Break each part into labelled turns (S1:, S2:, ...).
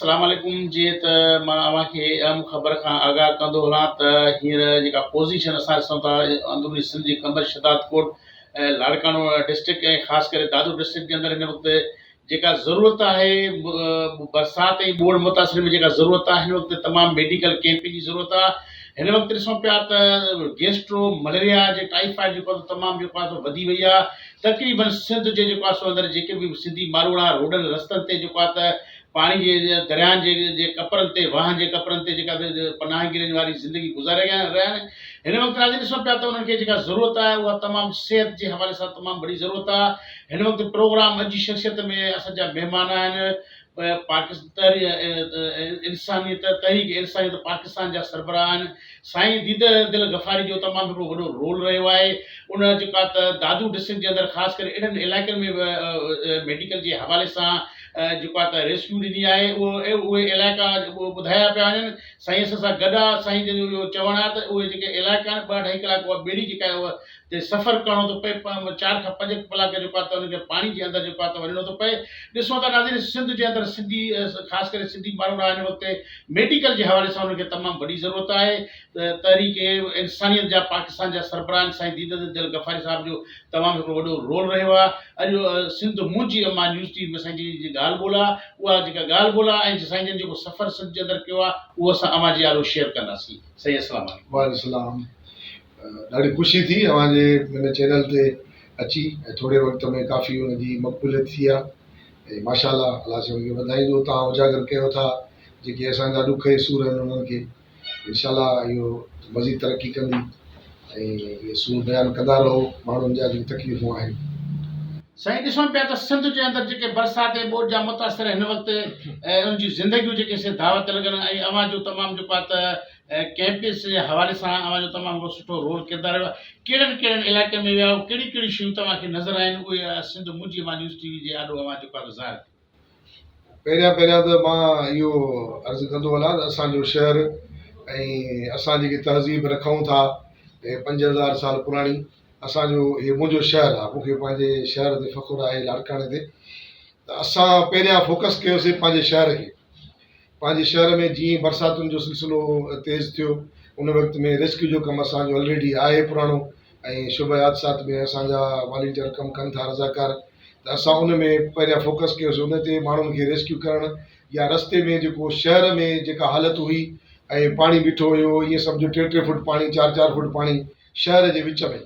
S1: अस्सलाम वालेकुम। जी त मां अव्हांखे अहम ख़बर खां आगाह कंदो हलां त हींअर जेका पोज़ीशन असां ॾिसूं था अंदरूनी सिंध जी कमर शदात कोट ऐं लाड़कानो डिस्ट्रिक्ट ऐं ख़ासि करे दादू डिस्ट्रिक्ट जे अंदरि हिन वक़्तु जेका ज़रूरत आहे बरसाति ऐं ॿोड़ मुतासिर में जेका ज़रूरत आहे हिन वक़्तु तमामु मेडिकल कैंप जी ज़रूरत आहे। हिन वक़्तु ॾिसूं पिया त गैस्ट्रो मलेरिया जे टाइफाइड जेको आहे तमामु जेको आहे वधी वई आहे। तक़रीबन सिंध जे जेको आहे अंदरि जेके बि सिंधी माण्हू आहे रोडनि रस्तनि ते जेको आहे त पाणी जे दरियानि जे कपरनि ते वाहन जे कपरनि ते जेका पनाहगिरियुनि वारी ज़िंदगी गुज़ारे रहिया आहिनि। हिन वक़्तु राज़ी ॾिसूं पिया त उन्हनि खे जेका ज़रूरत आहे उहा तमामु सिहत जे हवाले सां तमामु वॾी ज़रूरत आहे। हिन वक़्तु प्रोग्राम अॼु जी शख़्सियत में असांजा महिमान आहिनि पाकिस्तान इंसानियत तहरीक इंसानियत पाकिस्तान जा सरबराह आहिनि। साईं दीद दिल गफ़ारी जो तमामु हिकिड़ो वॾो रोल रहियो आहे। उन जेका त दादू डिस्ट्रिक्ट जे अंदरि ख़ासि करे एॾनि इलाइक़नि में मेडिकल जे हवाले सां जेको आहे त रेस्क्यू ॾिनी आहे। उहे इलाइक़ा ॿुधाया पिया वञनि। साईं सां गॾु आहे। साईं जो इहो चवणु आहे त उहे जेके इलाइक़ा आहिनि 2-2.5 कलाक उहा ॿेड़ी जेका आहे उहा ते सफ़र करिणो थो पए। 4 खां 5 कलाक जेको आहे त उनखे पाणी जे अंदरि जेको आहे त वञिणो थो पए। ॾिसूं था नाज़रीन सिंध जे अंदरि सिंधी ख़ासि करे सिंधी माण्हू हिन वक़्तु मेडिकल जे हवाले सां उनखे तमामु वॾी ज़रूरत आहे। त तहरीक इंसानियत जा पाकिस्तान जा सरबराह साईं दीद दिल गफ़ारी साहिब जो तमामु हिकिड़ो वॾो रोल रहियो आहे। अॼु सिंध मुंहिंजी मां न्यूज़ टीवी में साईं जी ॻाल्हि ॿोल आहे उहा जेका ॻाल्हि ॿोल आहे ऐं साईं जन जेको सफ़र सिंध जे अंदरि कयो आहे उहो असां अव्हां जे आरो शेयर कंदासीं। साईं अस्सलाम
S2: वालेकुम। ॾाढी ख़ुशी थी अव्हांजे हिन चैनल ते अची ऐं थोरे वक़्त में काफ़ी हुनजी मक़बूलियत थी आहे ऐं माशाअल्लाह अलाह से हुनखे वधाईंदो। तव्हां उजागर कयो था जेके असांजा ॾुख ऐं सूर आहिनि उन्हनि खे इंशाअल्लाह इहो मज़ीद तरक़ी कंदी ऐं इहे सूर बयानु कंदा रहो माण्हुनि जा जेके तकलीफ़ूं आहिनि।
S1: साईं ॾिसूं पिया त सिंध जे अंदरि जेके बरसाति ऐं ॿोड़ जा मुतासिर हिन वक़्तु उन जी ज़िंदगियूं जेके से दावत लॻनि ऐं अव्हां जो तमामु जेको आहे त कैंपस जे हवाले सां अव्हां जो तमामु सुठो रोल किरदारु रहियो आहे। कहिड़नि कहिड़नि इलाइक़नि में विया आहियो, कहिड़ी कहिड़ी शयूं तव्हांखे नज़र आहिनि उहे सिंध मुंहिंजी मां न्यूज़ टीवी जे आॾो अव्हां जेको आहे ज़ाहिर।
S2: पहिरियां त मां इहो अर्ज़ु कंदो हलां त असांजो शहर ऐं असां जेके तहज़ीब रखूं था 5000 साल पुराणी असांजो इहो मुंहिंजो शहरु आहे। मूंखे पंहिंजे शहर ते फ़ख़ुरु आहे लाड़काणे ते। त असां पहिरियां फोकस कयोसीं पंहिंजे शहर खे। पंहिंजे शहर में जीअं बरसातुनि जो सिलसिलो तेज़ थियो उन वक़्त में रेस्क्यू जो कमु असांजो ऑलरेडी आहे पुराणो ऐं शुभ हादसात में असांजा वॉलंटियर कमु कनि था रज़ाकार। त असां उन में पहिरियां फोकस कयोसीं उन ते माण्हुनि खे रेस्क्यू करणु या रस्ते में जेको शहर में जेका हालत हुई ऐं पाणी बीठो हुयो ईअं सम्झो 3-3 फुट पाणी 4-4 फुट पाणी शहर जे विच में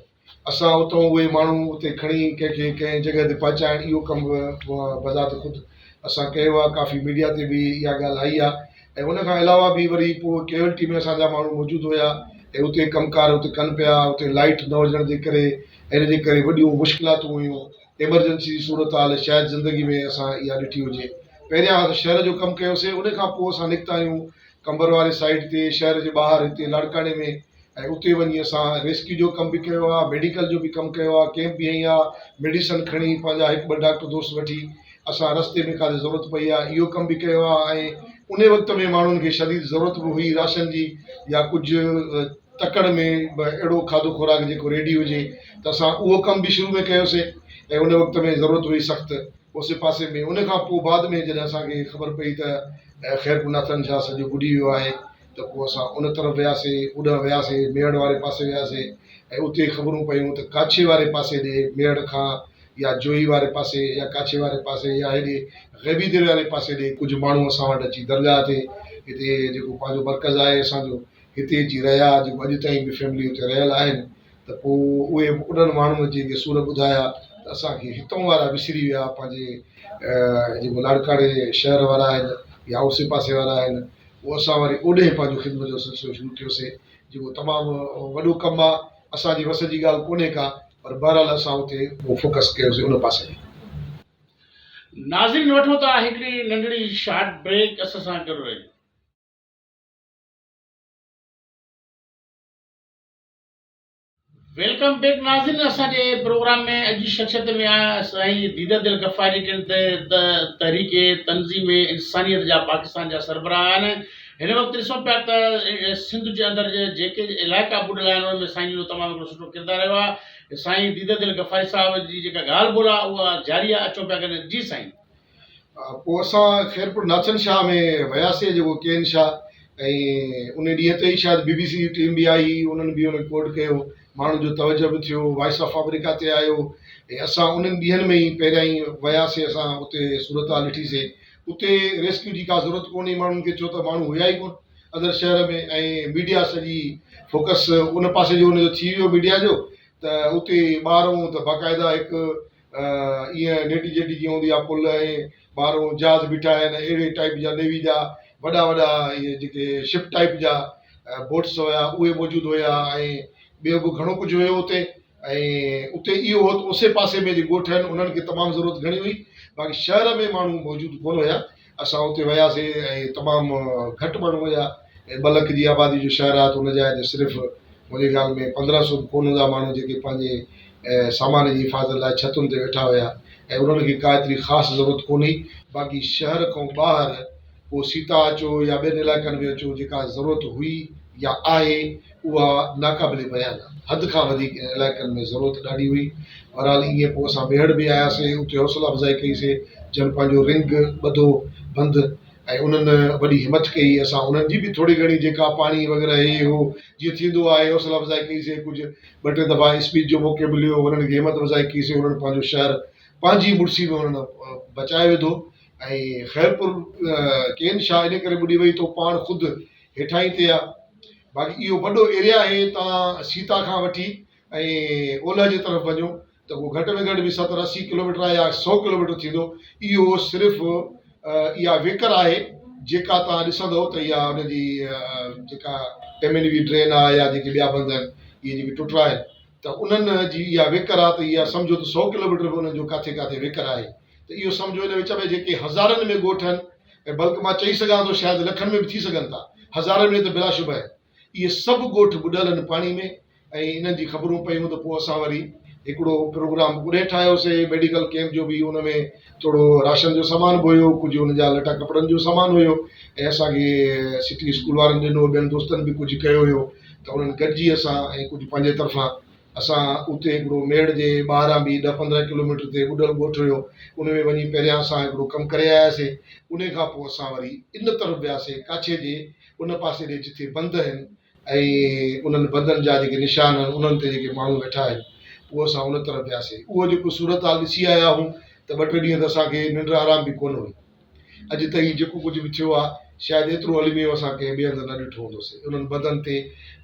S2: असां उतां उहे माण्हू उते खणी कंहिंखे कंहिं जॻह ते पहुचाइण इहो कमु बज़ात ख़ुदि असां कयो आहे। काफ़ी मीडिया ते बि इहा ॻाल्हि आई आहे ऐं उन खां अलावा बि वरी पोइ कैजुअलिटी में असांजा माण्हू मौजूदु हुया ऐं उते कमकार उते कनि पिया। उते लाइट न हुजण जे करे इन जे करे वॾियूं मुश्किलातूं हुयूं। एमरजेंसी सूरत हाल शायदि ज़िंदगी में असां इहा ॾिठी हुजे। पहिरियां शहर जो कमु कयोसीं उन खां पोइ असां निकिता आहियूं कंबर वारे साइड ते शहर जे ॿाहिरि हिते लाड़काणे में ऐं उते वञी असां रेस्क्यू जो कमु बि कयो आहे, मेडिकल जो बि कमु कयो आहे। कैंप बि हई आहे, मेडिसन खणी पंहिंजा 1-2 डॉक्टर दोस्त वठी असां रस्ते में काथे ज़रूरत पई आहे इहो कमु बि कयो आहे। ऐं उन वक़्त में माण्हुनि खे शदीद ज़रूरत बि हुई राशन जी या कुझु तकड़ में अहिड़ो खाधो खुराक जेको रेडी हुजे त असां उहो कमु बि शुरू में कयोसीं ऐं उन वक़्त में ज़रूरत हुई सख़्तु उस पासे में। उन खां पोइ बाद में जॾहिं असांखे ख़बर पई त ख़ैरपुनाथन शाह सॼो ॿुॾी वियो आहे त पोइ असां उन तरफ़ वियासीं। उॾ वियासीं मेड़ वारे पासे वियासीं ऐं उते ख़बरूं पयूं त काछे वारे पासे ॾे मेड़ खां या जोई वारे पासे या काछे वारे पासे या हेॾे ग़ैबी दिल वारे पासे ॾे कुझु माण्हू असां वटि अची दरगाह ते हिते जेको पंहिंजो मर्कज़ आहे असांजो हिते अची रहिया जेको अॼु ताईं बि फैमिली हुते रहियल आहिनि। त पोइ उहे उन्हनि माण्हुनि जेके सूर ॿुधाया त असांखे हितां वारा विसरी विया पंहिंजे जेको लाड़काणे शहर वारा आहिनि या उसे पासे वारा आहिनि उहो असां वरी ओॾे पंहिंजो ख़िदमत जो सिलसिलो शुरू कयोसीं जेको तमामु वॾो कमु आहे। असांजी वस जी ॻाल्हि कोन्हे का पर बहरहाल असां उते फोकस कयोसीं उन पासे।
S1: नाज़रीन वठो था हिकिड़ी नंढड़ी शॉर्ट ब्रेक असां सां गॾु रहिजो। वेलकम बैक नाज़रीन। असांजे प्रोग्राम में अॼु जी शख़्सियत में आया साईं दीद दिल गफ़ारी तहरीक तंज़ीम इंसानियत जा पाकिस्तान जा सरबराह आहिनि। हिन वक़्तु ॾिसूं पिया त सिंध जे अंदरि जेके इलाइक़ा ॿुॾल आहिनि उन में साईं जो तमामु हिकिड़ो सुठो किरदारु रहियो आहे। साईं दीद दिल गफ़ारी साहिब जी जेका ॻाल्हि ॿोल आहे उहा जारी आहे। अचो पिया कनि जी साईं।
S2: पोइ असां ख़ैरपुर नाचन शाह में वियासीं, जेको केन शाह, ऐं उन ॾींहं ते ई शायदि BBC जी टीम बि आई, उन्हनि बि उन कोड कयो, माण्हुनि जो तवजो बि थियो, वॉइस ऑफ अमेरिका ते आयो, ऐं असां उन्हनि ॾींहंनि में ई पहिरियां ई वियासीं, असां उते सूरत हाल ॾिठीसीं। उते रेस्क्यू जी का ज़रूरत कोन्हे माण्हुनि खे, छो त माण्हू हुया ई कोन अदर शहर में, ऐं मीडिया सॼी फोकस उन पासे जो हुनजो थी वियो मीडिया जो, त उते ॿाहिरों त बाक़ाइदा हिकु ईअं नेटी जेटी जीअं हूंदी आहे पुल, ऐं ॿाहिरों जहाज बीठा आहिनि अहिड़े टाइप जा नेवी जा वॾा वॾा इहे जेके शिप टाइप जा बोट्स हुया उहे मौजूदु हुया, ऐं ॿियो बि घणो कुझु हुयो उते। ऐं उते इहो हो त उसे पासे में जे ॻोठ आहिनि उन्हनि खे तमामु ज़रूरत घणी हुई, बाक़ी शहर में माण्हू मौजूदु कोन हुया। असां उते वियासीं ऐं तमामु घटि माण्हू हुया, ऐं 2 लख जी आबादी जो शहर आहे, त हुन जाइ ते सिर्फ़ु मुंहिंजे ख़्याल में 1500 कोन हूंदा माण्हू जेके पंहिंजे सामान जी हिफ़ाज़त लाइ छतुनि ते वेठा हुया, ऐं उन्हनि खे का एतिरी ख़ासि ज़रूरत कोन हुई। बाक़ी शहर खां ॿाहिरि पोइ सीता अचो या ॿियनि इलाइक़नि में अचो, जेका ज़रूरत हुई या आहे उहा नाक़ाबिले बयान आहे, हद खां वधीक इलाइक़नि में ज़रूरत ॾाढी हुई। बहरहाल ईअं पोइ असां ॿीहर बि आयासीं, उते हौसला अफ़ज़ाई कईसीं, जन पंहिंजो रिंग ॿधो बंदि, ऐं उन्हनि वॾी हिमत कई। असां उन्हनि जी बि थोरी घणी जेका पाणी वग़ैरह हे हो जीअं थींदो आहे हौसला अफ़ज़ाई कईसीं, कुझु 2-3 दफ़ा स्पीच जो मौक़ो मिलियो, उन्हनि खे हिमत अफ़ज़ाई कईसीं, उन्हनि पंहिंजो शहर पंहिंजी मुड़सी में उन्हनि बचाए विधो। ऐं ख़ैरपुर केन शाह इन करे ॿुॾी वई तो पाण ख़ुदि हेठां ई ते आहे। बाक़ी इहो वॾो एरिया आहे, तव्हां सीता खां वठी ऐं ओलह जी तरफ़ वञो त उहो घटि में घटि बि 70-80 किलोमीटर या 100 किलोमीटर थींदो। इहो सिर्फ़ु इहा वेकर आहे जेका तव्हां ॾिसंदव त इहा हुनजी जेका MNV ड्रेन आहे या जेके ॿिया बंद आहिनि, इहे जेके टुटरा आहिनि, त उन्हनि जी इहा वेकर आहे, त इहा सम्झो त 100 किलोमीटर बि उन्हनि जो किथे किथे वेकर आहे। त इहो सम्झो इन विच में जेके हज़ारनि में ॻोठ आहिनि, ऐं बल्कि मां चई सघां थो शायदि लखनि में बि थी सघनि था, हज़ारनि में त बिलाशुबह आहिनि, इहे सभु ॻोठ ॿुॾल आहिनि पाणी में। ऐं इन्हनि जी ख़बरूं पयूं त पोइ असां वरी हिकिड़ो प्रोग्राम उॾे ठाहियोसीं मेडिकल कैम्प जो बि, उन में थोरो राशन जो सामान बि हुयो, कुझु हुन जा लटा कपिड़नि जो सामान हुयो, ऐं असांखे सिटी स्कूल वारनि ॾिनो, ॿियनि दोस्तनि बि कुझु कयो हुयो, त उन्हनि गॾिजी असां ऐं कुझु पंहिंजे तरफ़ां असां उते हिकिड़ो मेड़ जे ॿाहिरां बि 10-15 किलोमीटर ते ॿुॾल ॻोठ हुयो, उन में वञी पहिरियां असां हिकिड़ो कमु करे आयासीं। उन खां पोइ असां वरी इन तरफ़ वियासीं, काछे जे उन पासे ॾे जिथे बंद आहिनि, ऐं उन्हनि बंदनि जा जेके निशान आहिनि उन्हनि ते जेके माण्हू वेठा आहिनि, उहो असां उन तरफ़ वियासीं। उहो जेको सूरत हाल ॾिसी आया आहियूं त 2-3 ॾींहं त असांखे निंड आराम बि कोन हुई। अॼु ताईं जेको कुझु बि थियो आहे शायदि एतिरो हलिमियो असां कंहिं ॿिए हंधि न ॾिठो हूंदोसीं उन्हनि बंदनि ते।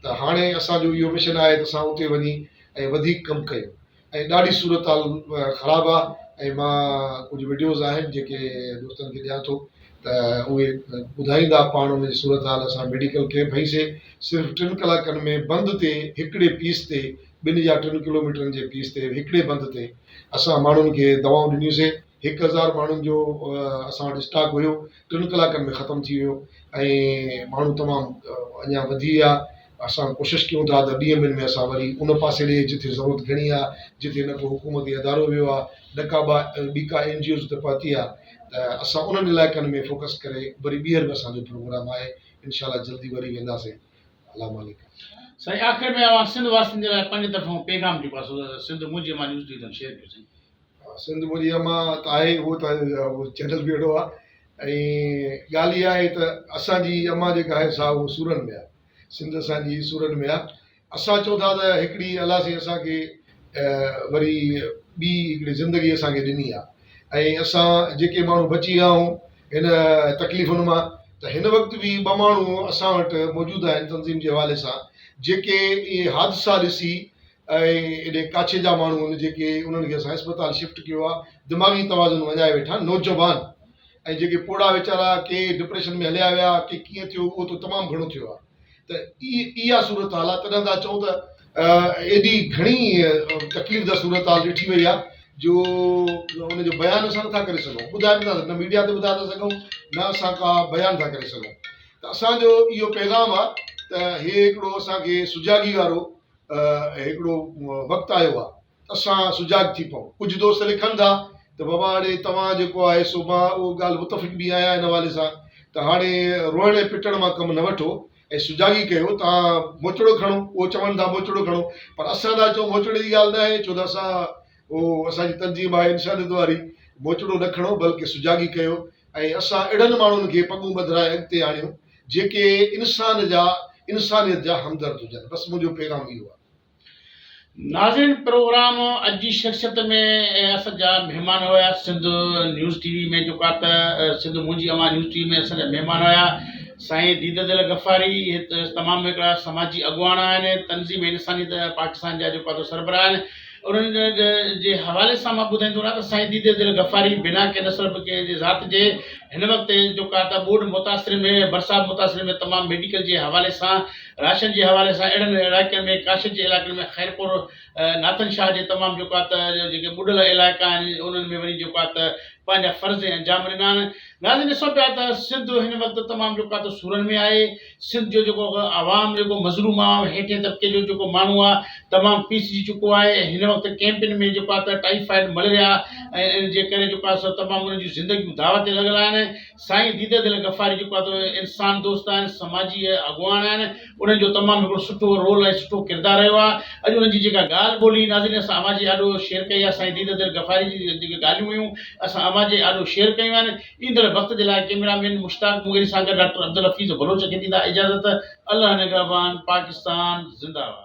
S2: त हाणे असांजो इहो मिशन आहे त असां उते वञी ऐं वधीक कमु कयूं। ऐं ॾाढी सूरत हाल ख़राबु आहे, ऐं मां कुझु वीडियोज़ आहिनि जेके दोस्तनि खे ॾियां थो, त उहे ॿुधाईंदा पाण उन जी सूरत हाल। असां मेडिकल कैम्प हईसीं, सिर्फ़ु 3 कलाकनि में बंद ते हिकिड़े पीस ते 2 या 3 किलोमीटरनि जे पीस ते हिकिड़े बंद ते असां माण्हुनि खे दवाऊं ॾिनियूंसीं। 1000 माण्हुनि जो असां वटि स्टॉक हुयो, 3 कलाकनि में ख़तमु थी वियो, ऐं माण्हू तमामु अञा वधी विया। असां कोशिशि कयूं था त ॾींहं में असां वरी उन पासे ॾे जिथे ज़रूरत घणी आहे, जिथे न को हुकूमती अदारो वियो आहे, न का ॿी का NGOs त पहुती आहे, त असां उन्हनि इलाइक़नि में फोकस करे वरी ॿीहर बि असांजो प्रोग्राम आहे। इनशाला जल्दी वरी वेंदासीं। अल्लाह मालिक।
S1: साईं आख़िर में अवां सिंध वासियुनि जे लाइ पंहिंजे तरफ़ां पैगाम जेको आहे सिंध मुंहिंजी मां न्यूज़ ॾींदुमि शेयर कयो साईं।
S2: सिंध मुंहिंजी अमां त आहे, उहो त चैनल बि अहिड़ो आहे। ऐं ॻाल्हि इहा आहे त असांजी अमां जेका आहे सा उहो सूरन में आहे, सिंध असांजी सूरन में आहे। असां चऊं था त हिकिड़ी अलाह साईं असांखे वरी ॿी हिकिड़ी ज़िंदगी असांखे ॾिनी आहे, ऐं असां जेके माण्हू बची विया आहियूं हिन तकलीफ़ुनि मां, त हिन वक़्तु बि 2 माण्हू असां वटि मौजूदु आहिनि तंज़ीम जे हवाले सां, जेके इहे हादसा ॾिसी ऐं एॾे काछे जा माण्हू आहिनि जेके उन्हनि खे असां अस्पताल शिफ्ट कयो आहे, दिमाग़ी तवाज़ुन वॼाए वेठा नौजवान, ऐं जेके पोड़ा वीचारा के डिप्रेशन में हलिया विया, के कीअं थियो उहो त तमामु घणो थियो आहे। त इहा सूरत हाल आहे। तॾहिं था चऊं त एॾी घणी तकलीफ़ सूरत हाल ॾिठी वई आहे जो उनजो बयानु असां नथा करे सघूं, ॿुधाए नथा, न मीडिया ते ॿुधाए था सघूं, न असां का बयानु था करे सघूं। त असांजो इहो पैगाम आहे त हे हिकिड़ो असांखे सुजाॻी वारो हिकिड़ो वक़्तु आयो आहे, असां सुजाॻ थी पऊं। कुझु दोस्त लिखनि था त बाबा हाणे तव्हां जेको आहे सो मां उहो ॻाल्हि मुतफ़िक़ बि आहियां हिन हवाले सां, त हाणे रोइण ऐं पिटण मां कमु न वठो ऐं सुजाॻी कयो, तव्हां मोचड़ो खणो। उहो चवनि था मोचड़ो खणो, पर असां था चऊं मोचड़े जी ॻाल्हि न आहे, छो त असां उहो असांजी तंज़ीम आहे इंसानियत वारी, बोचड़ो न खणो बल्कि सुजागी कयो ऐं असां अहिड़नि माण्हुनि खे पॻूं ॿधाए अॻिते आणियूं जेके इंसानियत जा हमदर्द हुजनि। बसि मुंहिंजो पैगाम इहो आहे।
S1: नाज़रीन, प्रोग्राम अॼु जी शख़्सियत में असांजा महिमान हुया सिंध न्यूज़ टीवी में जेका त सिंध मुंहिंजी अवां न्यूज़ टीवी में असांजा महिमान हुया साईं दीददिल गफ़ारी। हे तमामु हिकिड़ा समाजी अॻुवान आहिनि, तनज़ीम इंसानियत पाकिस्तान जा जेको आहे सरबराह आहिनि। उन्हनि जे हवाले सां मां ॿुधाईंदो रहां त साईं दीददिल गफ़ारी बिना के नस्ल के ज़ात जे हिन वक़्तु जेका त ॿोॾ मुतासिर में बरसाति मुतासिर में तमामु मेडिकल जे हवाले सां राशन जे हवाले सां अहिड़नि इलाइक़नि में काशिद जे इलाइक़नि में ख़ैरपुर नाथन शाह जे तमामु जेको आहे त जेके ॿुॾल इलाइक़ा आहिनि उन्हनि में वरी जेको आहे त पंहिंजा फ़र्ज़ अंजाम ॾिना आहिनि। नाज़रीन, ॾिसो पिया त सिंध हिन वक़्तु तमामु जेको आहे त सूरनि में आहे। सिंध जो जेको आवाम जेको मज़लूम आहे, हेठिएं तबिके जो जेको माण्हू आहे तमामु पीसिजी चुको आहे। हिन वक़्तु कैंपिन में जेको आहे त टाइफाइड मलेरिया ऐं जे करे जेको आहे तमामु उन्हनि जूं ज़िंदगियूं दाव ते लॻल आहिनि। साईं दीददिल गफ़ारी जेको आहे त इंसान दोस्त आहिनि, समाजी अॻुवान आहिनि। उन्हनि जो तमामु हिकिड़ो सुठो रोल ऐं सुठो किरदारु रहियो आहे। अॼु उन्हनि जी जेका ॻाल्हि ॿोली नाज़रीन असां अवां जे ॾाढो शेयर कई आहे। साईं दीददिल गफ़ारी जी जेके ॻाल्हियूं हुयूं असां अवां जे ॾाढो शेयर कयूं आहिनि। ईंदड़ वक़्त जे लाइ कैमरामैन मुश्ताक मुगेरी सां गॾु डॉक्टर अब्दुल हफ़ीज़ बलोच खे ॾींदा इजाज़त। अल्लाह निगहबान, पाकिस्तान ज़िंदाबाद।